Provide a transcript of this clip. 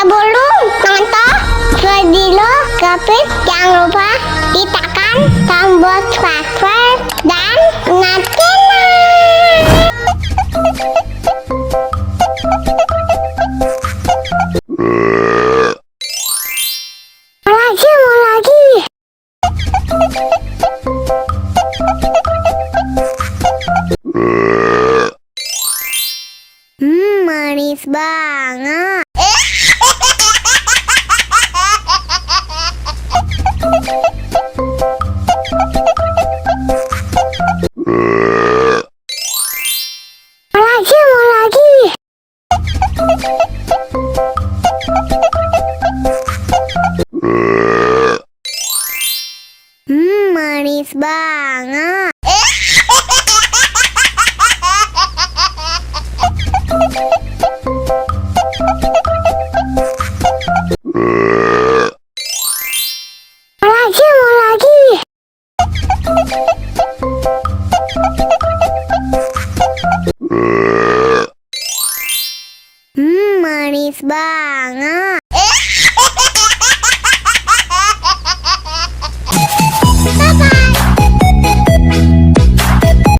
Sebelum nonton video Gapit, jangan lupa ditekan tombol subscribe dan nyalakan. Mau lagi. Manis banget. Mau lagi. Manis banget. Mau lagi. Manis banget.